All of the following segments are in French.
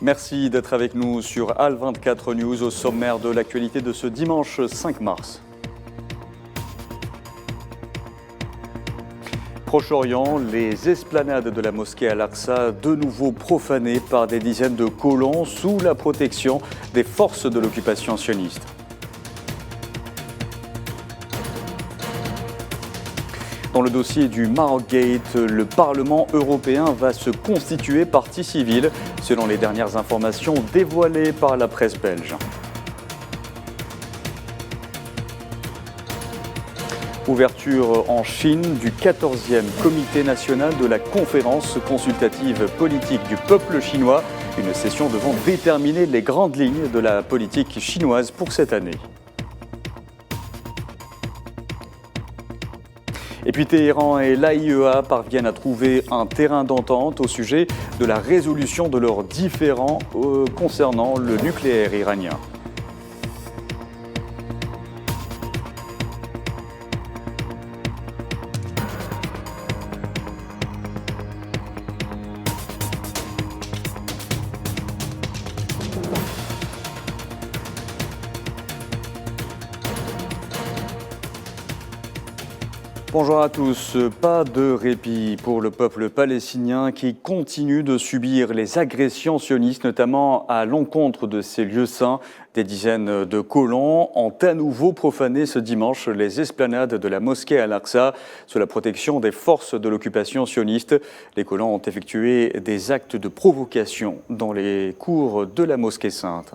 Merci d'être avec nous sur Al24 News au sommaire de l'actualité de ce dimanche 5 mars. Proche-Orient, les esplanades de la mosquée Al-Aqsa de nouveau profanées par des dizaines de colons sous la protection des forces de l'occupation sioniste. Dans le dossier du Maroc Gate, le Parlement européen va se constituer partie civile, selon les dernières informations dévoilées par la presse belge. Ouverture en Chine du 14e comité national de la conférence consultative politique du peuple chinois, une session devant déterminer les grandes lignes de la politique chinoise pour cette année. Et puis Téhéran et l'AIEA parviennent à trouver un terrain d'entente au sujet de la résolution de leurs différends concernant le nucléaire iranien. Bonjour à tous. Pas de répit pour le peuple palestinien qui continue de subir les agressions sionistes, notamment à l'encontre de ses lieux saints. Des dizaines de colons ont à nouveau profané ce dimanche les esplanades de la mosquée Al-Aqsa sous la protection des forces de l'occupation sioniste. Les colons ont effectué des actes de provocation dans les cours de la mosquée sainte.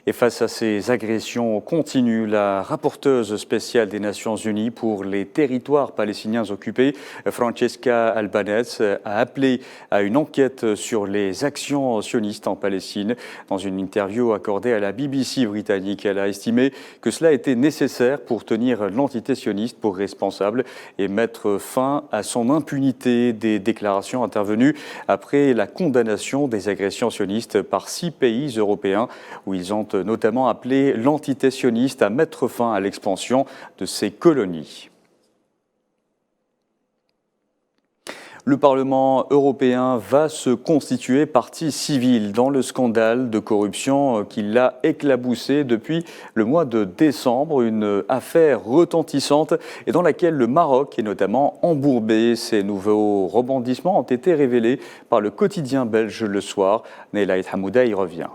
Et face à ces agressions continues, la rapporteuse spéciale des Nations Unies pour les territoires palestiniens occupés, Francesca Albanese, a appelé à une enquête sur les actions sionistes en Palestine. Dans une interview accordée à la BBC britannique, elle a estimé que cela était nécessaire pour tenir l'entité sioniste pour responsable et mettre fin à son impunité, des déclarations intervenues après la condamnation des agressions sionistes par 6 pays européens où ils ont notamment appelé l'entité sioniste à mettre fin à l'expansion de ses colonies. Le Parlement européen va se constituer partie civile dans le scandale de corruption qui l'a éclaboussé depuis le mois de décembre, une affaire retentissante et dans laquelle le Maroc est notamment embourbé. Ces nouveaux rebondissements ont été révélés par le quotidien belge Le Soir. Neila Hamouda y revient.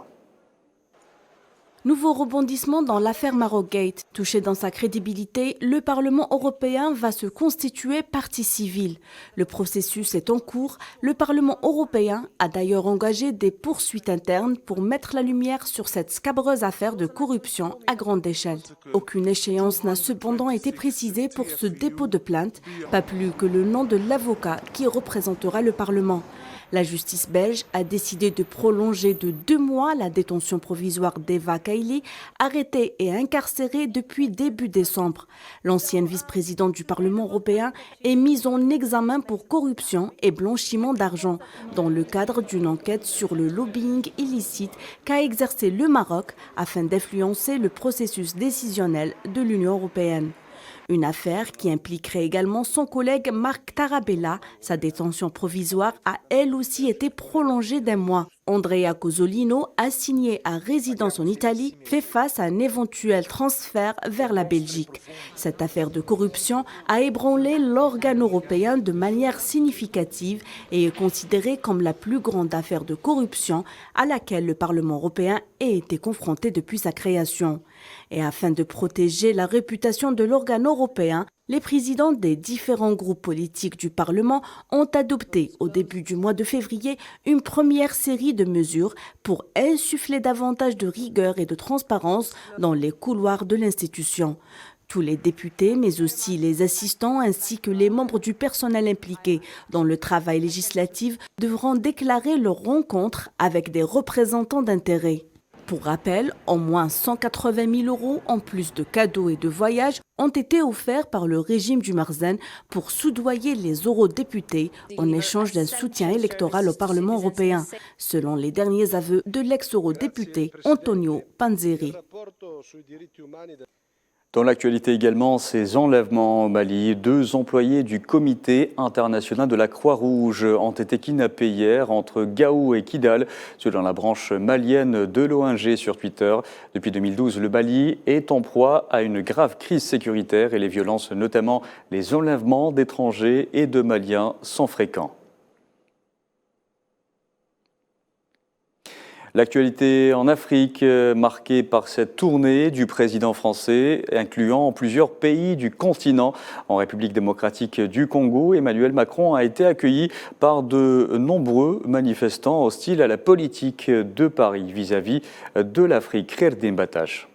Nouveau rebondissement dans l'affaire Maroc Gate. Touché dans sa crédibilité, le Parlement européen va se constituer partie civile. Le processus est en cours. Le Parlement européen a d'ailleurs engagé des poursuites internes pour mettre la lumière sur cette scabreuse affaire de corruption à grande échelle. Aucune échéance n'a cependant été précisée pour ce dépôt de plainte, pas plus que le nom de l'avocat qui représentera le Parlement. La justice belge a décidé de prolonger de 2 mois la détention provisoire d'Eva Kaili, arrêtée et incarcérée depuis début décembre. L'ancienne vice-présidente du Parlement européen est mise en examen pour corruption et blanchiment d'argent dans le cadre d'une enquête sur le lobbying illicite qu'a exercé le Maroc afin d'influencer le processus décisionnel de l'Union européenne. Une affaire qui impliquerait également son collègue Marc Tarabella. Sa détention provisoire a elle aussi été prolongée d'1 mois. Andrea Cozzolino, assigné à résidence en Italie, fait face à un éventuel transfert vers la Belgique. Cette affaire de corruption a ébranlé l'organe européen de manière significative et est considérée comme la plus grande affaire de corruption à laquelle le Parlement européen ait été confronté depuis sa création. Et afin de protéger la réputation de l'organe européen, les présidents des différents groupes politiques du Parlement ont adopté au début du mois de février une première série de mesures pour insuffler davantage de rigueur et de transparence dans les couloirs de l'institution. Tous les députés, mais aussi les assistants ainsi que les membres du personnel impliqué dans le travail législatif devront déclarer leur rencontre avec des représentants d'intérêt. Pour rappel, au moins 180 000 € en plus de cadeaux et de voyages ont été offerts par le régime du Marzen pour soudoyer les eurodéputés en échange d'un soutien électoral au Parlement européen, selon les derniers aveux de l'ex-eurodéputé Antonio Panzeri. Dans l'actualité également, ces enlèvements au Mali. 2 employés du Comité international de la Croix-Rouge ont été kidnappés hier entre Gao et Kidal, selon la branche malienne de l'ONG sur Twitter. Depuis 2012, le Mali est en proie à une grave crise sécuritaire et les violences, notamment les enlèvements d'étrangers et de Maliens, sont fréquents. L'actualité en Afrique, marquée par cette tournée du président français, incluant plusieurs pays du continent. En République démocratique du Congo, Emmanuel Macron a été accueilli par de nombreux manifestants hostiles à la politique de Paris vis-à-vis de l'Afrique. Kherdin Batache.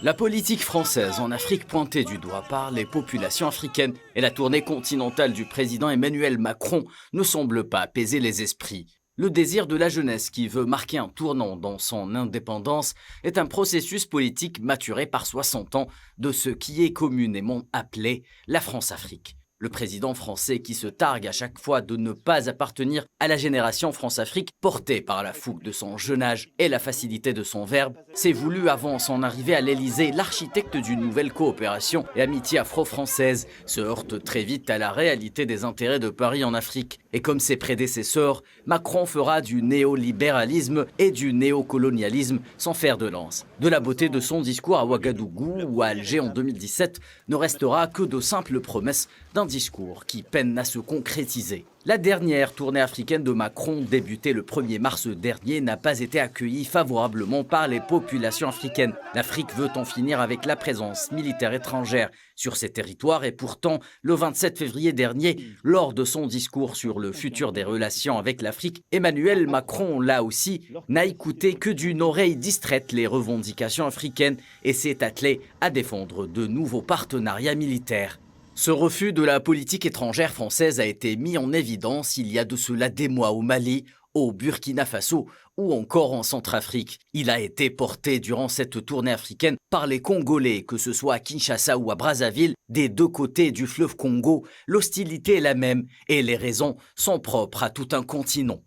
La politique française en Afrique pointée du doigt par les populations africaines et la tournée continentale du président Emmanuel Macron ne semble pas apaiser les esprits. Le désir de la jeunesse qui veut marquer un tournant dans son indépendance est un processus politique maturé par 60 ans de ce qui est communément appelé la France-Afrique. Le président français qui se targue à chaque fois de ne pas appartenir à la génération France-Afrique portée par la fougue de son jeune âge et la facilité de son verbe, s'est voulu avant son arrivée à l'Élysée l'architecte d'une nouvelle coopération et amitié afro-française, se heurte très vite à la réalité des intérêts de Paris en Afrique. Et comme ses prédécesseurs, Macron fera du néolibéralisme et du néocolonialisme son fer de lance. De la beauté de son discours à Ouagadougou ou à Alger en 2017 ne restera que de simples promesses d'un discours qui peine à se concrétiser. La dernière tournée africaine de Macron, débutée le 1er mars dernier, n'a pas été accueillie favorablement par les populations africaines. L'Afrique veut en finir avec la présence militaire étrangère sur ses territoires et pourtant, le 27 février dernier, lors de son discours sur le futur des relations avec l'Afrique, Emmanuel Macron, là aussi, n'a écouté que d'une oreille distraite les revendications africaines et s'est attelé à défendre de nouveaux partenariats militaires. Ce refus de la politique étrangère française a été mis en évidence il y a de cela des mois au Mali, au Burkina Faso ou encore en Centrafrique. Il a été porté durant cette tournée africaine par les Congolais, que ce soit à Kinshasa ou à Brazzaville, des deux côtés du fleuve Congo. L'hostilité est la même et les raisons sont propres à tout un continent.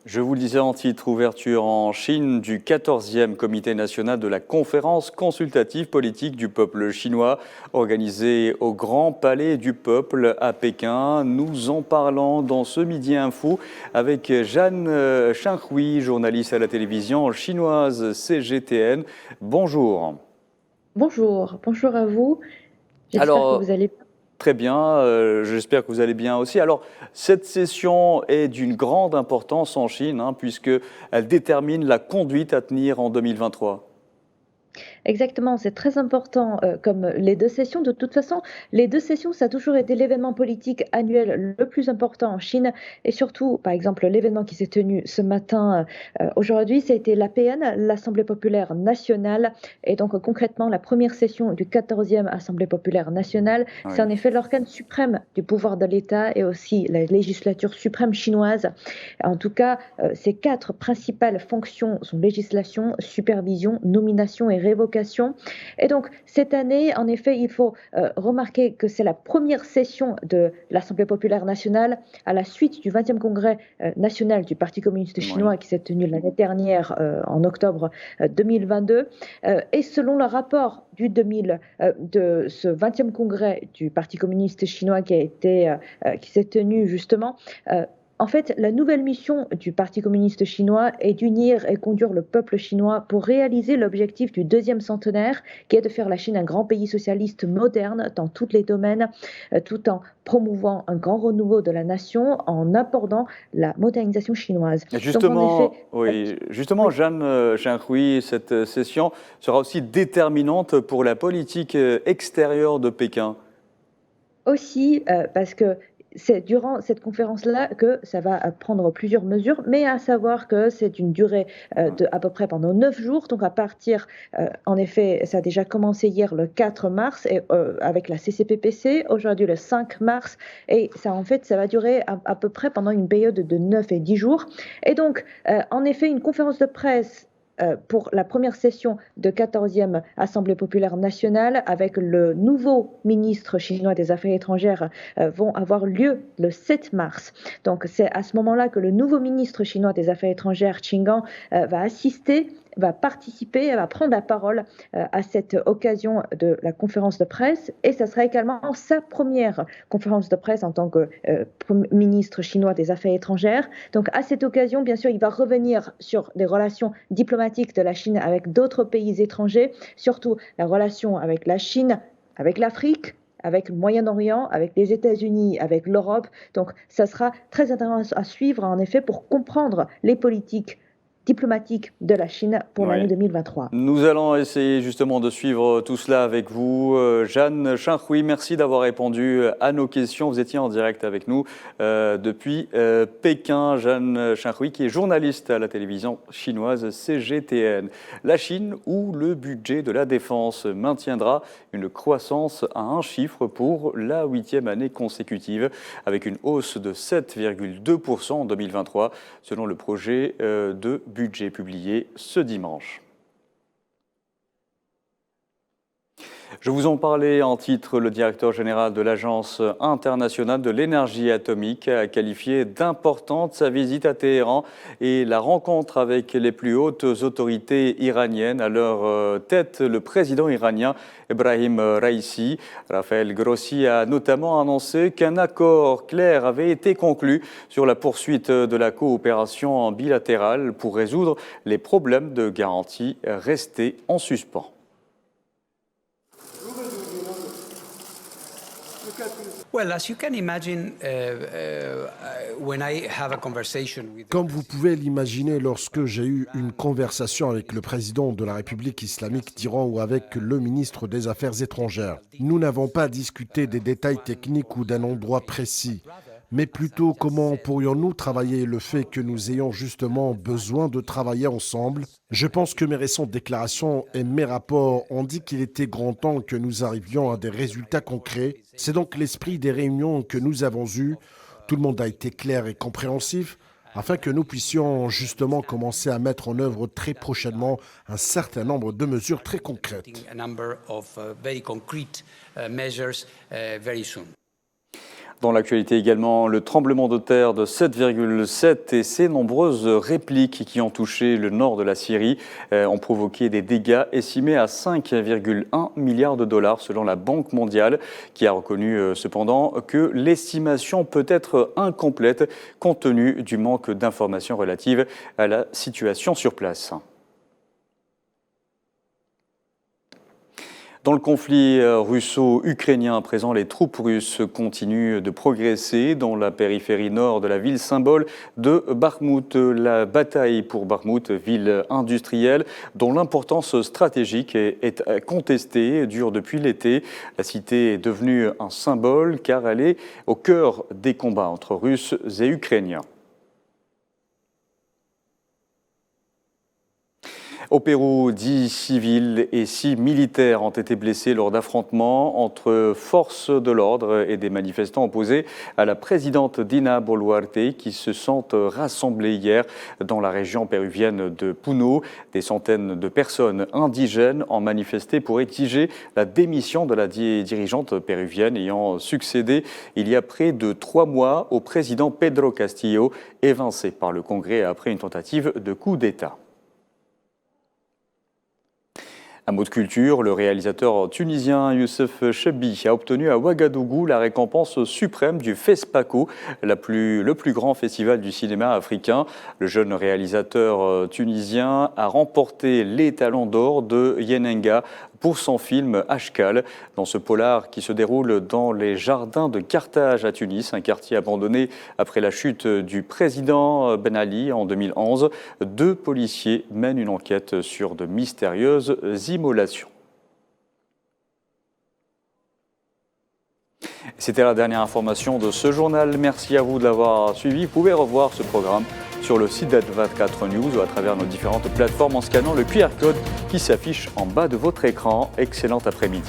Je vous le disais en titre, ouverture en Chine du 14e comité national de la conférence consultative politique du peuple chinois, organisée au Grand Palais du Peuple à Pékin. Nous en parlons dans ce Midi Info avec Jeanne Chenghui, journaliste à la télévision chinoise CGTN. Bonjour. Bonjour à vous. J'espère que vous allez bien. Très bien, j'espère que vous allez bien aussi. Alors, cette session est d'une grande importance en Chine, puisqu'elle détermine la conduite à tenir en 2023. Exactement, c'est très important comme les deux sessions. De toute façon, les deux sessions, ça a toujours été l'événement politique annuel le plus important en Chine. Et surtout, par exemple, l'événement qui s'est tenu ce matin, aujourd'hui, ça a été l'APN, l'Assemblée populaire nationale. Et donc concrètement, la première session du 14e Assemblée populaire nationale, oui. C'est en effet l'organe suprême du pouvoir de l'État et aussi la législature suprême chinoise. En tout cas, ces 4 principales fonctions sont législation, supervision, nomination et révocation. Et donc, cette année, en effet, il faut remarquer que c'est la première session de l'Assemblée populaire nationale à la suite du 20e congrès national du Parti communiste chinois qui s'est tenu l'année dernière en octobre 2022. Et selon le rapport de ce 20e congrès du Parti communiste chinois qui s'est tenu justement, en fait, la nouvelle mission du Parti communiste chinois est d'unir et conduire le peuple chinois pour réaliser l'objectif du 2e centenaire, qui est de faire la Chine un grand pays socialiste moderne dans tous les domaines, tout en promouvant un grand renouveau de la nation, en abordant la modernisation chinoise. Justement, justement, Jeanne Chenghui, cette session sera aussi déterminante pour la politique extérieure de Pékin. Aussi, parce que c'est durant cette conférence-là que ça va prendre plusieurs mesures, mais à savoir que c'est une durée de à peu près pendant 9 jours. Donc à partir, en effet, ça a déjà commencé hier le 4 mars et, avec la CCPPC, aujourd'hui le 5 mars, et ça en fait ça va durer à peu près pendant une période de 9 et 10 jours. Et donc, en effet, une conférence de presse pour la première session de 14e Assemblée populaire nationale avec le nouveau ministre chinois des Affaires étrangères vont avoir lieu le 7 mars. Donc c'est à ce moment-là que le nouveau ministre chinois des Affaires étrangères, Qin Gang, va assister va participer, elle va prendre la parole à cette occasion de la conférence de presse et ça sera également sa première conférence de presse en tant que ministre chinois des Affaires étrangères. Donc à cette occasion, bien sûr, il va revenir sur des relations diplomatiques de la Chine avec d'autres pays étrangers, surtout la relation avec la Chine, avec l'Afrique, avec le Moyen-Orient, avec les États-Unis, avec l'Europe. Donc ça sera très intéressant à suivre en effet pour comprendre les politiques diplomatique de la Chine pour l'année 2023. Nous allons essayer justement de suivre tout cela avec vous. Jeanne Chinhui, merci d'avoir répondu à nos questions. Vous étiez en direct avec nous depuis Pékin. Jeanne Chinhui, qui est journaliste à la télévision chinoise CGTN. La Chine, où le budget de la défense maintiendra une croissance à un chiffre pour la 8e année consécutive, avec une hausse de 7,2% en 2023, selon le projet de budget publié ce dimanche. Je vous en parlais en titre, le directeur général de l'Agence internationale de l'énergie atomique a qualifié d'importante sa visite à Téhéran et la rencontre avec les plus hautes autorités iraniennes. À leur tête, le président iranien Ebrahim Raïssi. Rafael Grossi a notamment annoncé qu'un accord clair avait été conclu sur la poursuite de la coopération bilatérale pour résoudre les problèmes de garantie restés en suspens. Comme vous pouvez l'imaginer, lorsque j'ai eu une conversation avec le président de la République islamique d'Iran ou avec le ministre des Affaires étrangères, nous n'avons pas discuté des détails techniques ou d'un endroit précis, mais plutôt comment pourrions-nous travailler, le fait que nous ayons justement besoin de travailler ensemble. Je pense que mes récentes déclarations et mes rapports ont dit qu'il était grand temps que nous arrivions à des résultats concrets. C'est donc l'esprit des réunions que nous avons eues. Tout le monde a été clair et compréhensif, afin que nous puissions justement commencer à mettre en œuvre très prochainement un certain nombre de mesures très concrètes. Dans l'actualité également, le tremblement de terre de 7,7 et ses nombreuses répliques qui ont touché le nord de la Syrie ont provoqué des dégâts estimés à 5,1 milliards de dollars selon la Banque mondiale, qui a reconnu cependant que l'estimation peut être incomplète compte tenu du manque d'informations relatives à la situation sur place. Dans le conflit russo-ukrainien à présent, les troupes russes continuent de progresser dans la périphérie nord de la ville symbole de Bakhmout. La bataille pour Bakhmout, ville industrielle dont l'importance stratégique est contestée, dure depuis l'été. La cité est devenue un symbole car elle est au cœur des combats entre Russes et Ukrainiens. Au Pérou, 10 civils et 6 militaires ont été blessés lors d'affrontements entre forces de l'ordre et des manifestants opposés à la présidente Dina Boluarte qui se sont rassemblés hier dans la région péruvienne de Puno. Des centaines de personnes indigènes ont manifesté pour exiger la démission de la dirigeante péruvienne ayant succédé il y a près de 3 mois au président Pedro Castillo, évincé par le Congrès après une tentative de coup d'État. Un mot de culture, le réalisateur tunisien Youssef Chebbi a obtenu à Ouagadougou la récompense suprême du FESPACO, le plus grand festival du cinéma africain. Le jeune réalisateur tunisien a remporté les Talons d'or de Yenenga pour son film Ashkal, dans ce polar qui se déroule dans les jardins de Carthage à Tunis, un quartier abandonné après la chute du président Ben Ali en 2011. 2 policiers mènent une enquête sur de mystérieuses immolations. C'était la dernière information de ce journal. Merci à vous de l'avoir suivi. Vous pouvez revoir ce programme sur le site d'Ad24 News ou à travers nos différentes plateformes en scannant le QR code qui s'affiche en bas de votre écran. Excellent après-midi.